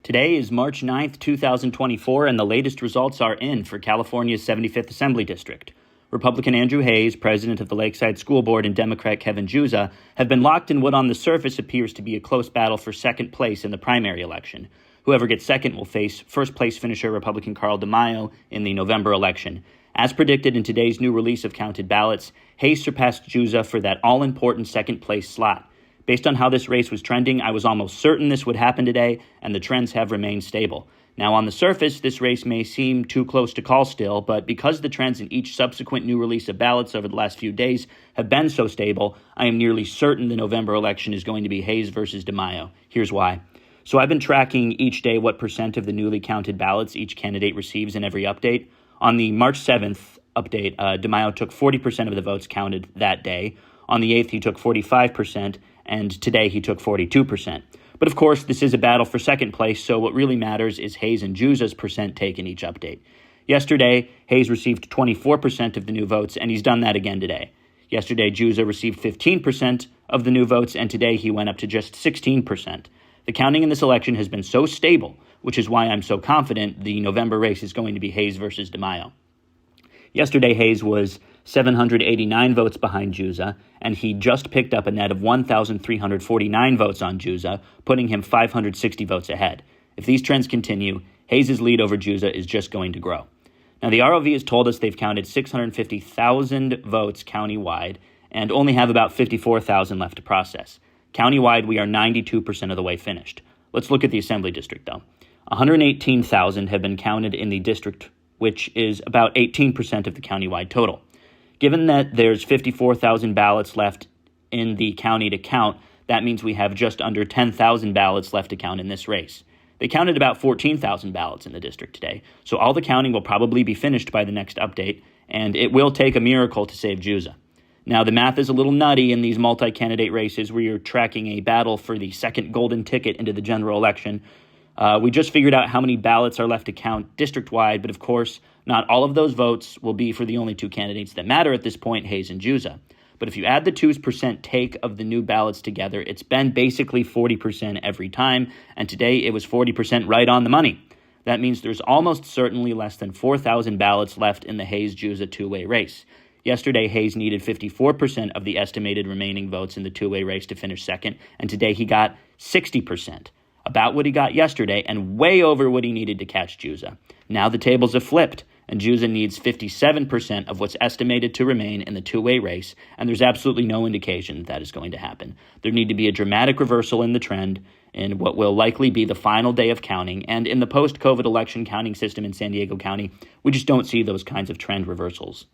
Today is March 9th, 2024, and the latest results are in for California's 75th Assembly District. Republican Andrew Hayes, president of the Lakeside School Board, and Democrat Kevin Juza have been locked in what on the surface appears to be a close battle for second place in the primary election. Whoever gets second will face first-place finisher Republican Carl DeMaio in the November election. As predicted in today's new release of counted ballots, Hayes surpassed Juza for that all-important second-place slot. Based on how this race was trending, I was almost certain this would happen today, and the trends have remained stable. Now, on the surface, this race may seem too close to call still, but because the trends in each subsequent new release of ballots over the last few days have been so stable, I am nearly certain the November election is going to be Hayes versus DeMaio. Here's why. So I've been tracking each day what percent of the newly counted ballots each candidate receives in every update. On the March 7th update, DeMaio took 40% of the votes counted that day. On the 8th, he took 45%, and today he took 42%. But of course, this is a battle for second place, so what really matters is Hayes and Juza's percent take in each update. Yesterday, Hayes received 24% of the new votes, and he's done that again today. Yesterday, Juza received 15% of the new votes, and today he went up to just 16%. The counting in this election has been so stable, which is why I'm so confident the November race is going to be Hayes versus DeMaio. Yesterday, Hayes was 789 votes behind Juza, and he just picked up a net of 1,349 votes on Juza, putting him 560 votes ahead. If these trends continue, Hayes' lead over Juza is just going to grow. Now, the ROV has told us they've counted 650,000 votes countywide and only have about 54,000 left to process. Countywide, we are 92% of the way finished. Let's look at the Assembly District, though. 118,000 have been counted in the district, which is about 18% of the countywide total. Given that there's 54,000 ballots left in the county to count, that means we have just under 10,000 ballots left to count in this race. They counted about 14,000 ballots in the district today, so all the counting will probably be finished by the next update, and it will take a miracle to save Juza. Now, the math is a little nutty in these multi-candidate races where you're tracking a battle for the second golden ticket into the general election. We just figured out how many ballots are left to count district-wide, but of course, not all of those votes will be for the only two candidates that matter at this point, Hayes and Juza. But if you add the 2% take of the new ballots together, it's been basically 40% every time, and today it was 40% right on the money. That means there's almost certainly less than 4,000 ballots left in the Hayes-Juza two-way race. Yesterday, Hayes needed 54% of the estimated remaining votes in the two-way race to finish second, and today he got 60%. About what he got yesterday and way over what he needed to catch Juza. Now the tables have flipped, and Juza needs 57% of what's estimated to remain in the two-way race, and there's absolutely no indication that is going to happen. There need to be a dramatic reversal in the trend in what will likely be the final day of counting, and in the post-COVID election counting system in San Diego County, we just don't see those kinds of trend reversals.